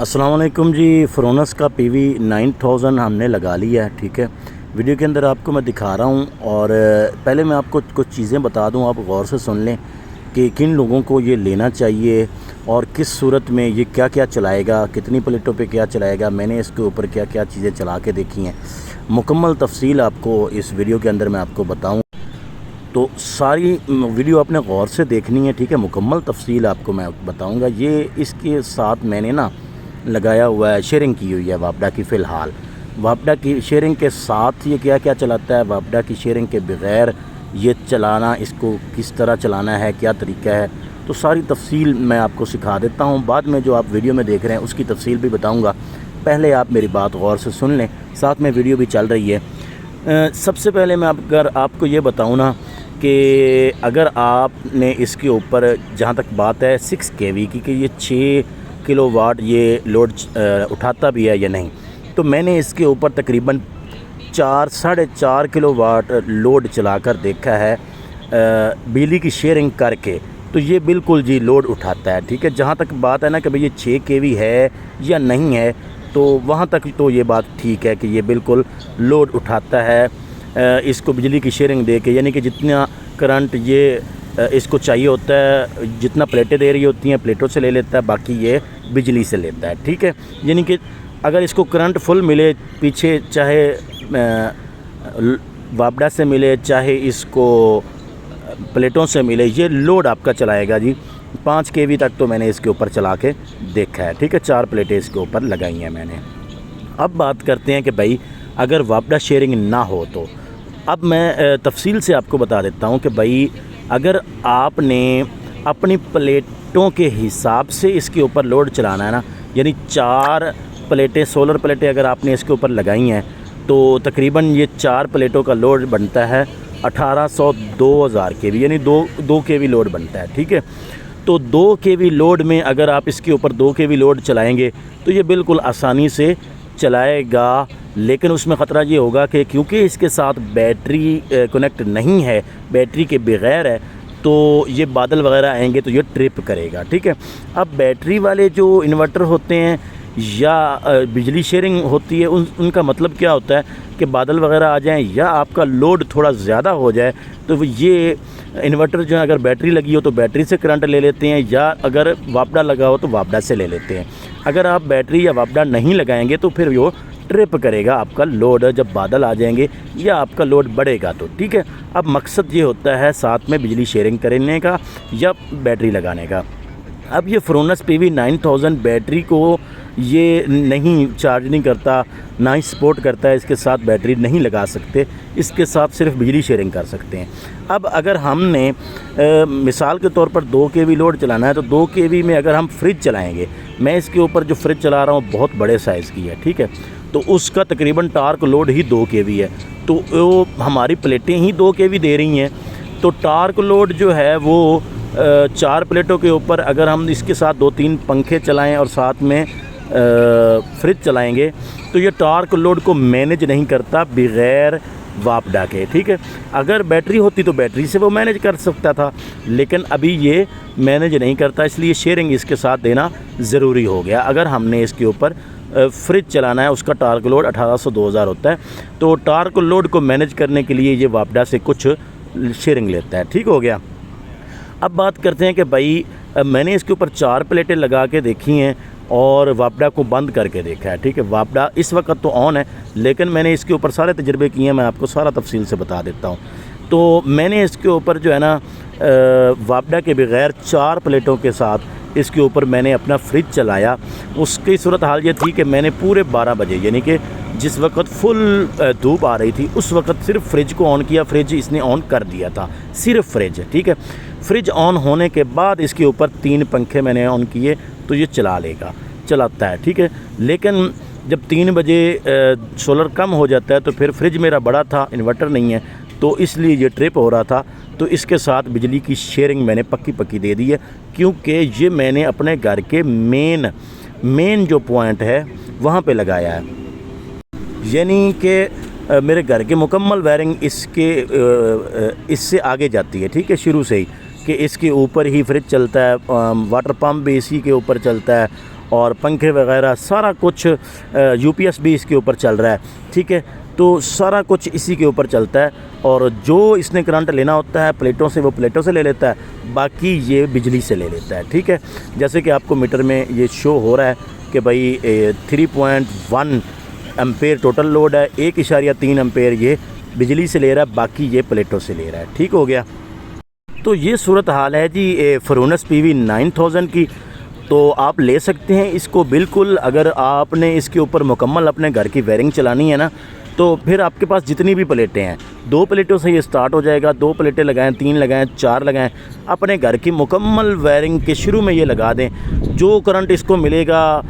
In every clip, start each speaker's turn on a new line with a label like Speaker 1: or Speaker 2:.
Speaker 1: अस्सलाम वालेकुम जी। फ्रोनस का PV 9000 हमने लगा लिया है। ठीक है, वीडियो के अंदर आपको मैं दिखा रहा हूँ और पहले मैं आपको कुछ चीज़ें बता दूँ, आप गौर से सुन लें कि किन लोगों को ये लेना चाहिए और किस सूरत में ये क्या क्या चलाएगा, कितनी प्लेटों पे क्या चलाएगा। मैंने इसके ऊपर क्या क्या चीज़ें चला के देखी हैं, मुकम्मल तफसील आपको इस वीडियो के अंदर मैं आपको बताऊँ। तो सारी वीडियो आपने गौर से देखनी है। ठीक है, मुकम्मल तफसील आपको मैं बताऊँगा। ये इसके साथ मैंने ना लगाया हुआ है, शेयरिंग की हुई है वापडा की। फ़िलहाल वापडा की शेयरिंग के साथ ये क्या क्या चलाता है, वापडा की शेयरिंग के बग़ैर ये चलाना, इसको किस तरह चलाना है, क्या तरीका है, तो सारी तफसील मैं आपको सिखा देता हूँ। बाद में जो आप वीडियो में देख रहे हैं उसकी तफसील भी बताऊँगा। पहले आप मेरी बात गौर से सुन लें, साथ में वीडियो भी चल रही है। सबसे पहले मैं अगर आपको ये बताऊँ ना कि अगर आपने इसके ऊपर, जहाँ तक बात है 6 kV की, कि ये 6 किलोवाट ये लोड उठाता भी है या नहीं, तो मैंने इसके ऊपर तकरीबन 4-4.5 किलोवाट लोड चलाकर देखा है बिजली की शेयरिंग करके, तो ये बिल्कुल जी लोड उठाता है। ठीक है, जहाँ तक बात है ना कि भाई ये 6 kV है या नहीं है, तो वहाँ तक तो ये बात ठीक है कि ये बिल्कुल लोड उठाता है इसको बिजली की शेयरिंग दे के, यानी कि जितना करंट ये इसको चाहिए होता है, जितना प्लेटें दे रही होती हैं प्लेटों से ले लेता है, बाकी ये बिजली से लेता है। ठीक है, यानी कि अगर इसको करंट फुल मिले पीछे, चाहे वापडा से मिले चाहे इसको प्लेटों से मिले, ये लोड आपका चलाएगा जी। 5 kV तक तो मैंने इसके ऊपर चला के देखा है। ठीक है, 4 प्लेटें इसके ऊपर लगाई हैं मैंने। अब बात करते हैं कि भाई अगर वापडा शेयरिंग ना हो तो अब मैं तफसील से आपको बता देता हूं कि भाई अगर आपने अपनी प्लेटों के हिसाब से इसके ऊपर लोड चलाना है ना, यानी 4 प्लेटें, सोलर प्लेटें अगर आपने इसके ऊपर लगाई हैं, तो तकरीबन ये 4 प्लेटों का लोड बनता है 1800-2000 kV, यानी 2 kV लोड बनता है। ठीक है, तो 2 kV लोड में अगर आप इसके ऊपर 2 kV लोड चलाएँगे तो ये बिल्कुल आसानी से चलाएगा। लेकिन उसमें ख़तरा ये होगा कि क्योंकि इसके साथ बैटरी कनेक्ट नहीं है, बैटरी के बग़ैर है, तो ये बादल वगैरह आएंगे तो ये ट्रिप करेगा। ठीक है, अब बैटरी वाले जो इन्वर्टर होते हैं या बिजली शेयरिंग होती है, उनका मतलब क्या होता है कि बादल वगैरह आ जाएं या आपका लोड थोड़ा ज़्यादा हो जाए, तो ये इन्वर्टर जो है अगर बैटरी लगी हो तो बैटरी से करंट ले लेते हैं, या अगर वापडा लगा हो तो वापडा से ले लेते हैं। अगर आप बैटरी या वापडा नहीं लगाएंगे तो फिर वो ट्रिप करेगा आपका लोड, जब बादल आ जाएंगे या आपका लोड बढ़ेगा तो। ठीक है, अब मकसद ये होता है साथ में बिजली शेयरिंग करने का या बैटरी लगाने का। अब ये फ्रोनस PV 9000 बैटरी को ये नहीं चार्ज नहीं करता, ना ही सपोर्ट करता है, इसके साथ बैटरी नहीं लगा सकते, इसके साथ सिर्फ बिजली शेयरिंग कर सकते हैं। अब अगर हमने मिसाल के तौर पर 2 kV लोड चलाना है, तो 2 kV में अगर हम फ्रिज चलाएंगे, मैं इसके ऊपर जो फ्रिज चला रहा हूँ बहुत बड़े साइज़ की है। ठीक है, तो उसका तकरीबन टार्क लोड ही 2 kV है, तो वो हमारी प्लेटें ही 2 kV दे रही हैं, तो टार्क लोड जो है वो 4 प्लेटों के ऊपर अगर हम इसके साथ 2-3 पंखे चलाएं और साथ में फ्रिज चलाएंगे, तो ये टार्क लोड को मैनेज नहीं करता बग़ैर वापडा के। ठीक है, अगर बैटरी होती तो बैटरी से वो मैनेज कर सकता था, लेकिन अभी ये मैनेज नहीं करता, इसलिए शेयरिंग इसके साथ देना ज़रूरी हो गया। अगर हमने इसके ऊपर फ्रिज चलाना है, उसका टार्क लोड 1800-2000 होता है, तो टार्क लोड को मैनेज करने के लिए ये वापडा से कुछ शेयरिंग लेता है। ठीक हो गया। अब बात करते हैं कि भाई मैंने इसके ऊपर 4 प्लेटें लगा के देखी हैं और वापडा को बंद करके देखा है। ठीक है, वापडा इस वक्त तो ऑन है, लेकिन मैंने इसके ऊपर सारे तजर्बे किए हैं, मैं आपको सारा तफसील से बता देता हूँ। तो मैंने इसके ऊपर जो है ना वापडा के बग़ैर 4 प्लेटों के साथ इसके ऊपर मैंने अपना फ्रिज चलाया। उसकी सूरत हाल ये थी कि मैंने पूरे 12 बजे, यानी कि जिस वक्त फुल धूप आ रही थी, उस वक्त सिर्फ फ्रिज को ऑन किया, फ्रिज इसने ऑन कर दिया था, सिर्फ फ्रिज। ठीक है, फ्रिज ऑन होने के बाद इसके ऊपर 3 पंखे मैंने ऑन किए तो ये चलाता है। ठीक है, लेकिन जब 3 बजे सोलर कम हो जाता है तो फिर फ्रिज मेरा बड़ा था, इन्वर्टर नहीं है, तो इसलिए ये ट्रिप हो रहा था। तो इसके साथ बिजली की शेयरिंग मैंने पक्की दे दी है, क्योंकि ये मैंने अपने घर के मेन जो पॉइंट है वहाँ पे लगाया है, यानी कि मेरे घर के मुकम्मल वायरिंग इससे आगे जाती है। ठीक है, शुरू से ही कि इसके ऊपर ही फ्रिज चलता है, वाटर पम्प भी इसी के ऊपर चलता है, اور پنکھے وغیرہ سارا کچھ یو پی ایس بھی اس کے اوپر چل رہا ہے، ٹھیک ہے۔ تو سارا کچھ اسی کے اوپر چلتا ہے، اور جو اس نے کرنٹ لینا ہوتا ہے پلیٹوں سے وہ پلیٹوں سے لے لیتا ہے، باقی یہ بجلی سے لے لیتا ہے، ٹھیک ہے۔ جیسے کہ آپ کو میٹر میں یہ شو ہو رہا ہے کہ بھائی 3.1 امپیر ٹوٹل لوڈ ہے، 1.3 امپیر یہ بجلی سے لے رہا ہے، باقی یہ پلیٹوں سے لے رہا ہے، ٹھیک ہو گیا۔ تو یہ صورتحال ہے جی فرونس پی وی 9000 کی۔ تو آپ لے سکتے ہیں اس کو بالکل، اگر آپ نے اس کے اوپر مکمل اپنے گھر کی وائرنگ چلانی ہے نا، تو پھر آپ کے پاس جتنی بھی پلیٹیں ہیں 2 پلیٹوں سے یہ سٹارٹ ہو جائے گا، 2 پلیٹیں لگائیں، 3 لگائیں، 4 لگائیں، اپنے گھر کی مکمل وائرنگ کے شروع میں یہ لگا دیں۔ جو کرنٹ اس کو ملے گا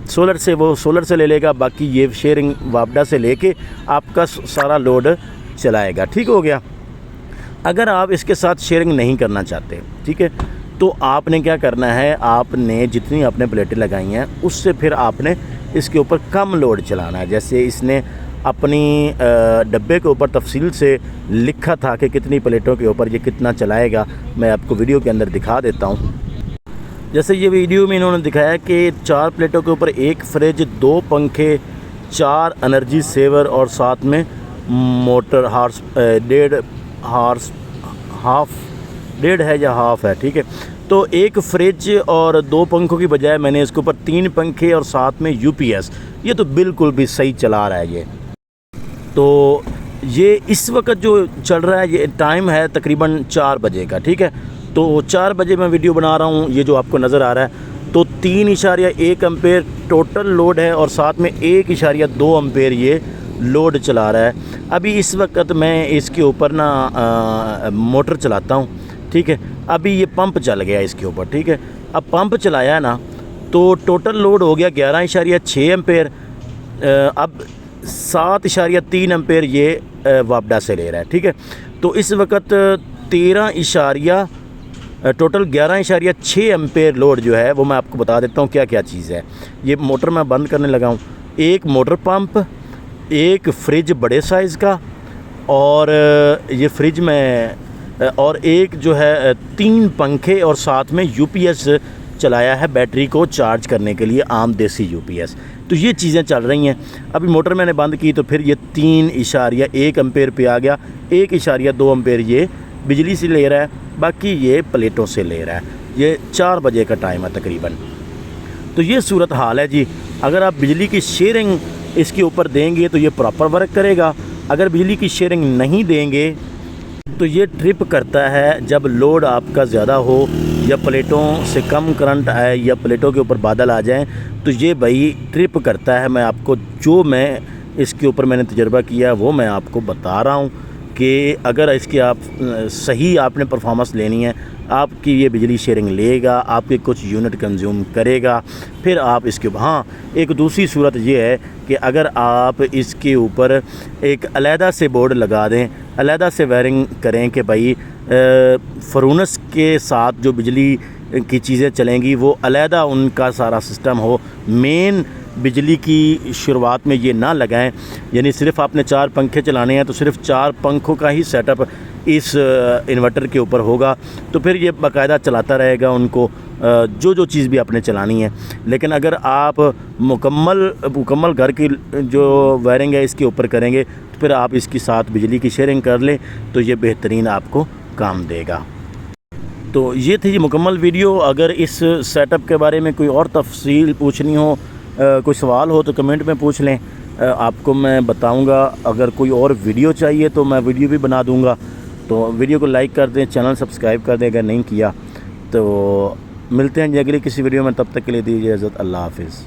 Speaker 1: سولر سے وہ سولر سے لے لے گا، باقی یہ شیئرنگ وابڈا سے لے کے آپ کا سارا لوڈ چلائے گا، ٹھیک ہو گیا۔ اگر آپ اس کے ساتھ شیئرنگ نہیں کرنا چاہتے، ٹھیک ہے، تو آپ نے کیا کرنا ہے، آپ نے جتنی آپ نے پلیٹیں لگائی ہیں اس سے پھر آپ نے اس کے اوپر کم لوڈ چلانا ہے۔ جیسے اس نے اپنی ڈبے کے اوپر تفصیل سے لکھا تھا کہ کتنی پلیٹوں کے اوپر یہ کتنا چلائے گا، میں آپ کو ویڈیو کے اندر دکھا دیتا ہوں۔ جیسے یہ ویڈیو میں انہوں نے دکھایا کہ 4 پلیٹوں کے اوپر 1 فریج، 2 پنکھے، 4 انرجی سیور اور ساتھ میں موٹر ڈیڑھ ہے یا ہاف ہے، ٹھیک ہے۔ تو 1 فریج اور 2 پنکھوں کی بجائے میں نے اس کے اوپر 3 پنکھے اور ساتھ میں یو پی ایس، یہ تو بالکل بھی صحیح چلا رہا ہے یہ۔ تو یہ اس وقت جو چل رہا ہے یہ ٹائم ہے تقریباً 4 بجے کا، ٹھیک ہے۔ تو 4 بجے میں ویڈیو بنا رہا ہوں، یہ جو آپ کو نظر آ رہا ہے تو 3.1 امپیر ٹوٹل لوڈ ہے اور ساتھ میں 1.2 امپیر یہ لوڈ چلا رہا ہے۔ ابھی اس وقت میں اس کے اوپر نا موٹر چلاتا ہوں، ٹھیک ہے۔ ابھی یہ پمپ چل گیا اس کے اوپر، ٹھیک ہے۔ اب پمپ چلایا نا تو ٹوٹل لوڈ ہو گیا 11.6 امپیر، اب 7.3 امپیر یہ وابڈا سے لے رہا ہے، ٹھیک ہے۔ تو اس وقت 11.6 امپیر لوڈ جو ہے وہ میں آپ کو بتا دیتا ہوں کیا کیا چیز ہے۔ یہ موٹر میں بند کرنے لگا ہوں، ایک موٹر پمپ، ایک فریج بڑے سائز کا، اور یہ فریج میں اور ایک جو ہے 3 پنکھے اور ساتھ میں یو پی ایس چلایا ہے بیٹری کو چارج کرنے کے لیے، عام دیسی یو پی ایس۔ تو یہ چیزیں چل رہی ہیں۔ ابھی موٹر میں نے بند کی تو پھر یہ 3.1 امپیر پہ آ گیا، 1.2 امپیر یہ بجلی سے لے رہا ہے، باقی یہ پلیٹوں سے لے رہا ہے۔ یہ 4 بجے کا ٹائم ہے تقریباً۔ تو یہ صورت حال ہے جی۔ اگر آپ بجلی کی شیئرنگ اس کے اوپر دیں گے تو یہ پراپر ورک کرے گا، اگر بجلی کی شیئرنگ نہیں دیں گے تو یہ ٹرپ کرتا ہے جب لوڈ آپ کا زیادہ ہو یا پلیٹوں سے کم کرنٹ آئے یا پلیٹوں کے اوپر بادل آ جائیں تو یہ بھائی ٹرپ کرتا ہے۔ میں آپ کو جو میں اس کے اوپر میں نے تجربہ کیا وہ میں آپ کو بتا رہا ہوں کہ اگر اس کی آپ صحیح آپ نے پرفارمنس لینی ہے، آپ کی یہ بجلی شیئرنگ لے گا، آپ کے کچھ یونٹ کنزیوم کرے گا، پھر آپ اس کے ہاں ایک دوسری صورت یہ ہے کہ اگر آپ اس کے اوپر ایک علیحدہ سے بورڈ لگا دیں، علیحدہ سے وائرنگ کریں کہ بھائی فرونس کے ساتھ جو بجلی کی چیزیں چلیں گی وہ علیحدہ ان کا سارا سسٹم ہو، مین بجلی کی شروعات میں یہ نہ لگائیں۔ یعنی صرف آپ نے 4 پنکھے چلانے ہیں تو صرف 4 پنکھوں کا ہی سیٹ اپ اس انورٹر کے اوپر ہوگا، تو پھر یہ باقاعدہ چلاتا رہے گا ان کو جو چیز بھی آپ نے چلانی ہے۔ لیکن اگر آپ مکمل گھر کی جو وائرنگ ہے اس کے اوپر کریں گے تو پھر آپ اس کے ساتھ بجلی کی شیئرنگ کر لیں تو یہ بہترین آپ کو کام دے گا۔ تو یہ تھی مکمل ویڈیو۔ اگر اس سیٹ اپ کے بارے میں کوئی اور تفصیل پوچھنی ہو، کوئی سوال ہو تو کمنٹ میں پوچھ لیں، آپ کو میں بتاؤں گا۔ اگر کوئی اور ویڈیو چاہیے تو میں ویڈیو بھی بنا دوں گا۔ تو ویڈیو کو لائک کر دیں، چینل سبسکرائب کر دیں اگر نہیں کیا تو۔ ملتے ہیں اگلی کسی ویڈیو میں، تب تک کے لیے دیجیے اجازت، اللہ حافظ۔